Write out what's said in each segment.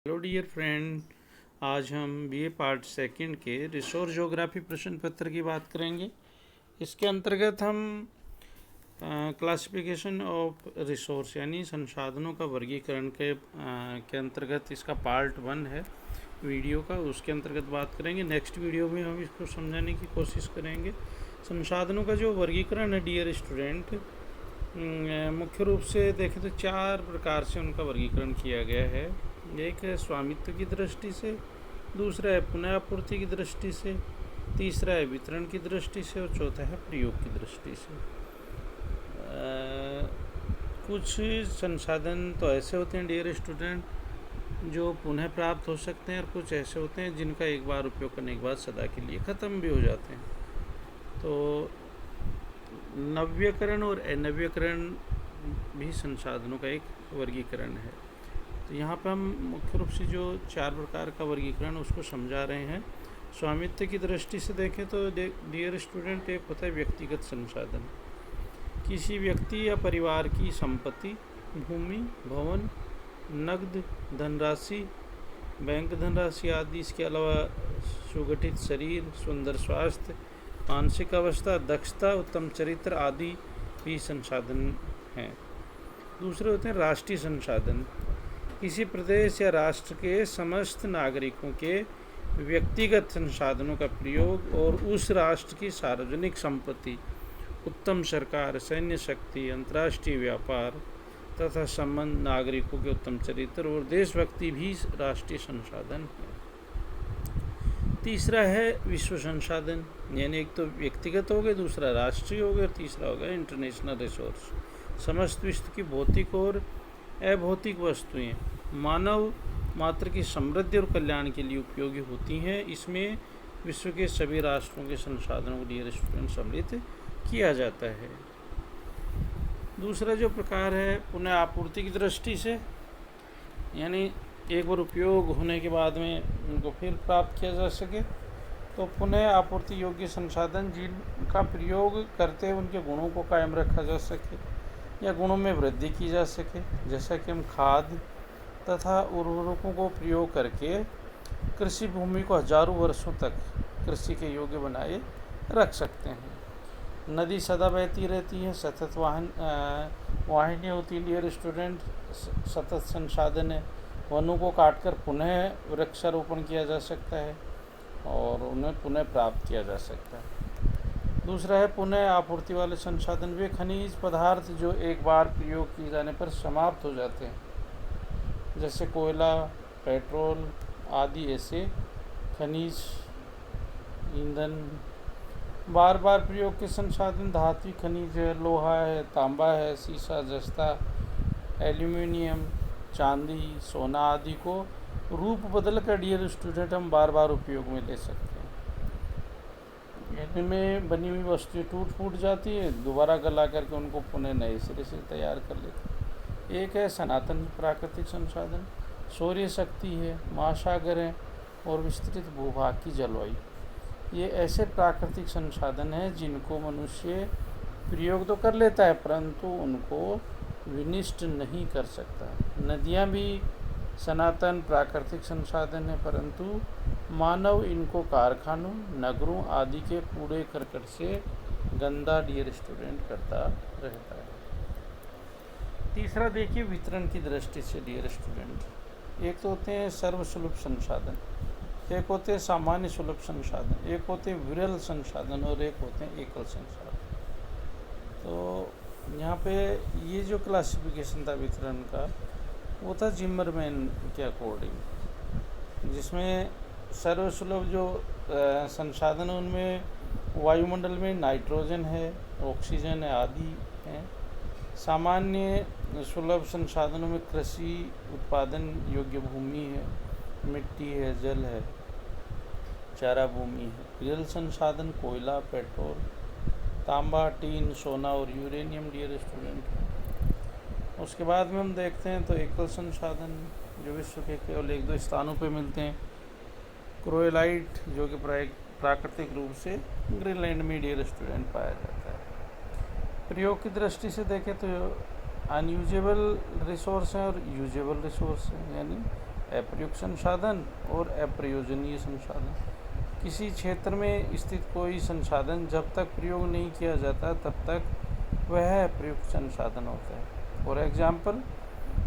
Hello dear friend, आज हम BA part second के रिसोर्स ज्योग्राफी प्रश्न पत्र की बात करेंगे। इसके अंतर्गत हम क्लासिफिकेशन ऑफ रिसोर्स यानी संसाधनों का वर्गीकरण के अंतर्गत इसका पार्ट 1 है वीडियो का, उसके अंतर्गत बात करेंगे। नेक्स्ट वीडियो में हम इसको समझाने की कोशिश करेंगे। संसाधनों का जो वर्गीकरण है डियर स्टूडेंट, मुख्य रूप से देखें तो 4 प्रकार से उनका वर्गीकरण किया गया है। एक है स्वामित्व की दृष्टि से, दूसरा है पुनः आपूर्ति की दृष्टि से, तीसरा है वितरण की दृष्टि से और चौथा है प्रयोग की दृष्टि से। कुछ संसाधन तो ऐसे होते हैं डियर स्टूडेंट जो पुनः प्राप्त हो सकते हैं, और कुछ ऐसे होते हैं जिनका एक बार उपयोग करने के बाद सदा के लिए ख़त्म भी हो जाते हैं। तो नव्यकरण और अनव्यकरण भी संसाधनों का एक वर्गीकरण है। तो यहाँ पर हम मुख्य रूप से जो 4 प्रकार का वर्गीकरण उसको समझा रहे हैं। स्वामित्व की दृष्टि से देखें तो डियर स्टूडेंट, एक होता है व्यक्तिगत संसाधन। किसी व्यक्ति या परिवार की संपत्ति, भूमि, भवन, नकद धनराशि, बैंक धनराशि आदि, इसके अलावा सुगठित शरीर, सुंदर स्वास्थ्य, मानसिक अवस्था, दक्षता, उत्तम चरित्र आदि भी संसाधन हैं। दूसरे होते हैं राष्ट्रीय संसाधन। किसी प्रदेश या राष्ट्र के समस्त नागरिकों के व्यक्तिगत संसाधनों का प्रयोग और उस राष्ट्र की सार्वजनिक संपत्ति, उत्तम सरकार, सैन्य शक्ति, अंतर्राष्ट्रीय व्यापार तथा संबंध, नागरिकों के उत्तम चरित्र और देशभक्ति भी राष्ट्रीय संसाधन है। तीसरा है विश्व संसाधन, यानी एक तो व्यक्तिगत हो गए, दूसरा राष्ट्रीय हो गया, और तीसरा हो गया इंटरनेशनल रिसोर्स। समस्त विश्व की भौतिक और अभौतिक वस्तुएं मानव मात्र की समृद्धि और कल्याण के लिए उपयोगी होती हैं। इसमें विश्व के सभी राष्ट्रों के संसाधनों को डियर स्टूडेंट सम्मिलित किया जाता है। दूसरा जो प्रकार है पुनः आपूर्ति की दृष्टि से, यानी एक बार उपयोग होने के बाद में उनको फिर प्राप्त किया जा सके। तो पुनः आपूर्ति योग्य संसाधन जिनका प्रयोग करते उनके गुणों को कायम रखा जा सके या गुणों में वृद्धि की जा सके, जैसा कि हम खाद तथा उर्वरकों को प्रयोग करके कृषि भूमि को हजारों वर्षों तक कृषि के योग्य बनाए रख सकते हैं। नदी सदा बहती रहती है, सतत वाहिनियाँ होती है डियर स्टूडेंट, सतत संसाधन है। वनों को काटकर पुनः वृक्षारोपण किया जा सकता है और उन्हें पुनः प्राप्त किया जा सकता है। दूसरा है पुनः आपूर्ति वाले संसाधन, वे खनिज पदार्थ जो एक बार प्रयोग किए जाने पर समाप्त हो जाते हैं, जैसे कोयला, पेट्रोल आदि ऐसे खनिज ईंधन। बार बार प्रयोग के संसाधन धातु खनिज है, लोहा है, तांबा है, सीसा, जस्ता, एल्यूमिनियम, चांदी, सोना आदि को रूप बदल कर डियर स्टूडेंट हम बार बार उपयोग में ले सकते हैं। इनमें बनी हुई वस्तुएं टूट फूट जाती है, दोबारा गला करके उनको पुनः नए सिरे से तैयार कर लेते हैं। एक है सनातन प्राकृतिक संसाधन, सूर्य शक्ति है, महासागर हैं और विस्तृत भूभाग की जलवायु। ये ऐसे प्राकृतिक संसाधन हैं जिनको मनुष्य प्रयोग तो कर लेता है परंतु उनको विनिष्ट नहीं कर सकता। नदियाँ भी सनातन प्राकृतिक संसाधन है, परंतु मानव इनको कारखानों, नगरों आदि के कूड़े करकट से गंदा डियर स्टूडेंट करता रहता है। तीसरा देखिए वितरण की दृष्टि से डियर स्टूडेंट, एक तो होते हैं सर्वसुलभ संसाधन, एक होते हैं सामान्य सुलभ संसाधन, एक होते हैं विरल संसाधन और एक होते हैं एकल संसाधन। तो यहाँ पे ये जो क्लासिफिकेशन था वितरण का वो था जिमरमैन के अकॉर्डिंग, जिसमें सर्वसुलभ जो संसाधन उनमें वायुमंडल में नाइट्रोजन है, ऑक्सीजन है आदि हैं। सामान्य सुलभ संसाधनों में कृषि उत्पादन योग्य भूमि है, मिट्टी है, जल है, चारा भूमि है। विरल संसाधन कोयला, पेट्रोल, तांबा, टीन, सोना और यूरेनियम डियर स्टूडेंट। उसके बाद में हम देखते हैं तो एकल संसाधन जो विश्व के केवल 1-2 स्थानों पे मिलते हैं। क्रोएलाइट जो कि प्राकृतिक रूप से ग्रीनलैंड में डियर स्टूडेंट पाया जाता है। प्रयोग की दृष्टि से देखें तो अनयूजेबल रिसोर्स हैं और यूजेबल रिसोर्स हैं, यानी अप्रयुक्त संसाधन और अप्रयोजनीय संसाधन। किसी क्षेत्र में स्थित कोई संसाधन जब तक प्रयोग नहीं किया जाता तब तक वह अप्रयुक्त संसाधन होता है। फॉर एग्जाम्पल,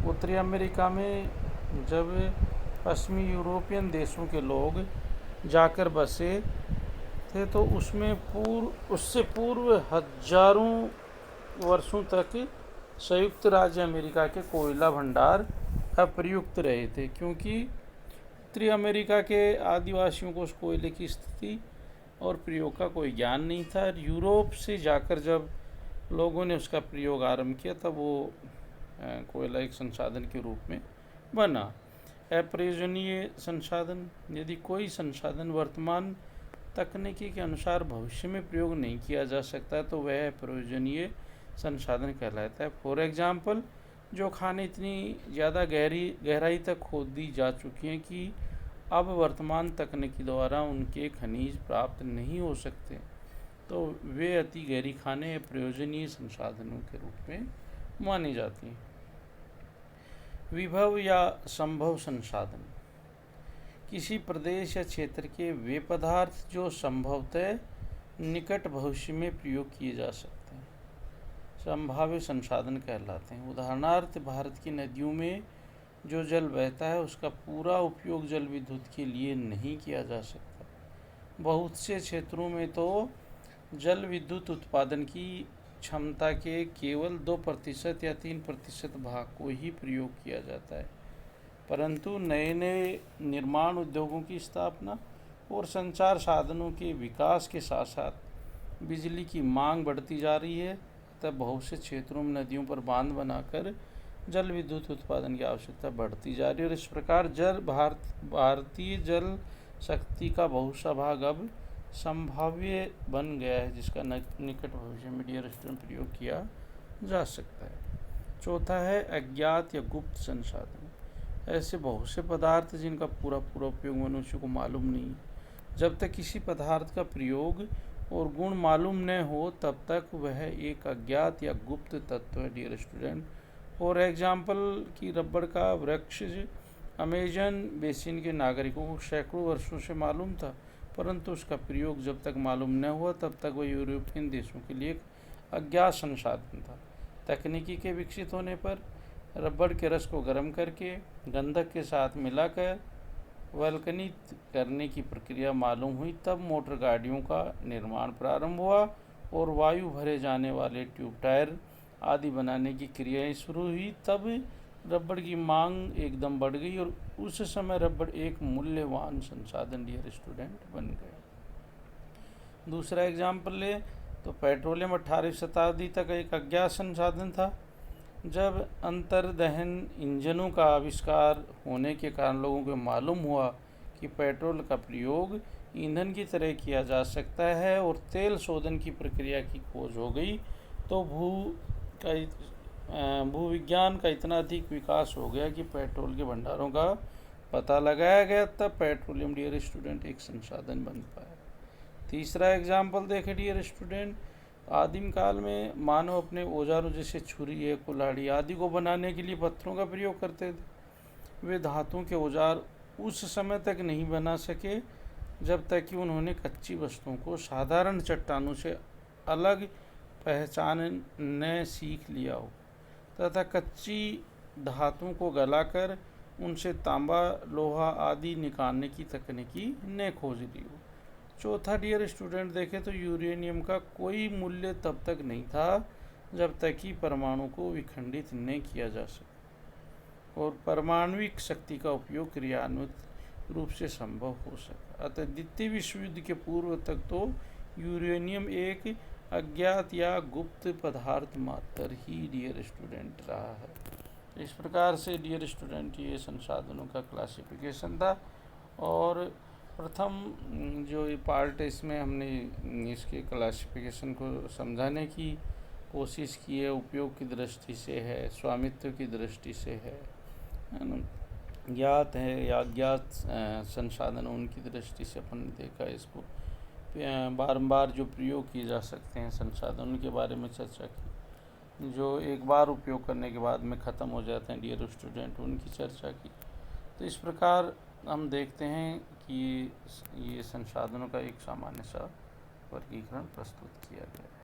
उत्तरी अमेरिका में जब पश्चिमी यूरोपियन देशों के लोग जाकर बसे थे तो उससे पूर्व हजारों वर्षों तक संयुक्त राज्य अमेरिका के कोयला भंडार अप्रयुक्त रहे थे, क्योंकि उत्तरी अमेरिका के आदिवासियों को उस कोयले की स्थिति और प्रयोग का कोई ज्ञान नहीं था। यूरोप से जाकर जब लोगों ने उसका प्रयोग आरंभ किया तब वो कोयला एक संसाधन के रूप में बना। अप्रयोजनीय संसाधन, यदि कोई संसाधन वर्तमान तकनीकी के अनुसार भविष्य में प्रयोग नहीं किया जा सकता तो वह अप्रयोजनीय संसाधन कहलाता है। फॉर एग्जाम्पल, जो खाने इतनी ज़्यादा गहराई तक खोदी जा चुकी हैं कि अब वर्तमान तकनीकी द्वारा उनके खनिज प्राप्त नहीं हो सकते, तो वे अति गहरी खाने अप्रयोजनीय संसाधनों के रूप में मानी जाती हैं। विभव या संभव संसाधन, किसी प्रदेश या क्षेत्र के वे पदार्थ जो संभवतः निकट भविष्य में प्रयोग किए जा सकते हैं, संभाव्य संसाधन कहलाते हैं। उदाहरणार्थ, भारत की नदियों में जो जल बहता है उसका पूरा उपयोग जल विद्युत के लिए नहीं किया जा सकता। बहुत से क्षेत्रों में तो जल विद्युत उत्पादन की क्षमता के केवल 2% या 3% भाग को ही प्रयोग किया जाता है, परंतु नए नए निर्माण उद्योगों की स्थापना और संचार साधनों के विकास के साथ साथ बिजली की मांग बढ़ती जा रही है, तब बहुत से क्षेत्रों में नदियों पर बांध बनाकर जल विद्युत उत्पादन की आवश्यकता बढ़ती जा रही है और इस प्रकार भारतीय जल शक्ति का बहुत सा भाग अब संभाव्य बन गया है, जिसका निकट भविष्य में डियर स्टूडेंट प्रयोग किया जा सकता है। चौथा है अज्ञात या गुप्त संसाधन। ऐसे बहुत से पदार्थ जिनका पूरा उपयोग मनुष्य को मालूम नहीं। जब तक किसी पदार्थ का प्रयोग और गुण मालूम न हो तब तक वह एक अज्ञात या गुप्त तत्व है डियर स्टूडेंट। फॉर एग्जाम्पल कि रबड़ का वृक्ष अमेजन बेसिन के नागरिकों को सैकड़ों वर्षों से मालूम था, परंतु उसका प्रयोग जब तक मालूम न हुआ तब तक वह यूरोपियन देशों के लिए एक अज्ञात संसाधन था। तकनीकी के विकसित होने पर रबड़ के रस को गर्म करके गंधक के साथ मिलाकर वल्कनित करने की प्रक्रिया मालूम हुई, तब मोटर गाड़ियों का निर्माण प्रारंभ हुआ और वायु भरे जाने वाले ट्यूब टायर आदि बनाने की क्रियाएं शुरू हुई। तब रबड़ की मांग एकदम बढ़ गई और उस समय रबड़ एक मूल्यवान संसाधन डियर स्टूडेंट बन गया। दूसरा एग्जाम्पल ले तो पेट्रोलियम 18वीं शताब्दी तक एक अज्ञात संसाधन था। जब अंतर्दहन इंजनों का आविष्कार होने के कारण लोगों को मालूम हुआ कि पेट्रोल का प्रयोग ईंधन की तरह किया जा सकता है और तेल शोधन की प्रक्रिया की खोज हो गई, तो भूविज्ञान का इतना अधिक विकास हो गया कि पेट्रोल के भंडारों का पता लगाया गया, तब पेट्रोलियम डियर स्टूडेंट एक संसाधन बन पाया। तीसरा एग्जाम्पल देखें डियर स्टूडेंट, आदिम काल में मानव अपने औजारों जैसे छुरी कुल्हाड़ी आदि को बनाने के लिए पत्थरों का प्रयोग करते थे। वे धातुओं के औजार उस समय तक नहीं बना सके जब तक कि उन्होंने कच्ची वस्तुओं को साधारण चट्टानों से अलग पहचानने सीख लिया हो तथा कच्ची धातुओं को गलाकर उनसे तांबा लोहा आदि निकालने की तकनीकी ने खोज ली हो। चौथा डियर स्टूडेंट देखें तो यूरेनियम का कोई मूल्य तब तक नहीं था जब तक कि परमाणु को विखंडित नहीं किया जा सका और परमाणविक शक्ति का उपयोग क्रियान्वित रूप से संभव हो सका। अतः द्वितीय विश्व युद्ध के पूर्व तक तो यूरेनियम एक अज्ञात या गुप्त पदार्थ मात्र ही डियर स्टूडेंट रहा है। इस प्रकार से डियर स्टूडेंट ये संसाधनों का क्लासिफिकेशन था और प्रथम जो ये पार्ट है इसमें हमने इसके क्लासिफिकेशन को समझाने की कोशिश की है। उपयोग की दृष्टि से है, स्वामित्व की दृष्टि से है ना, ज्ञात है या अज्ञात संसाधन उनकी दृष्टि से अपन ने देखा है। इसको बारंबार जो प्रयोग किए जा सकते हैं संसाधन उनके बारे में चर्चा की। जो एक बार उपयोग करने के बाद में ख़त्म हो जाते हैं डियर स्टूडेंट उनकी चर्चा की। तो इस प्रकार हम देखते हैं कि ये संसाधनों का एक सामान्य सा वर्गीकरण प्रस्तुत किया गया है।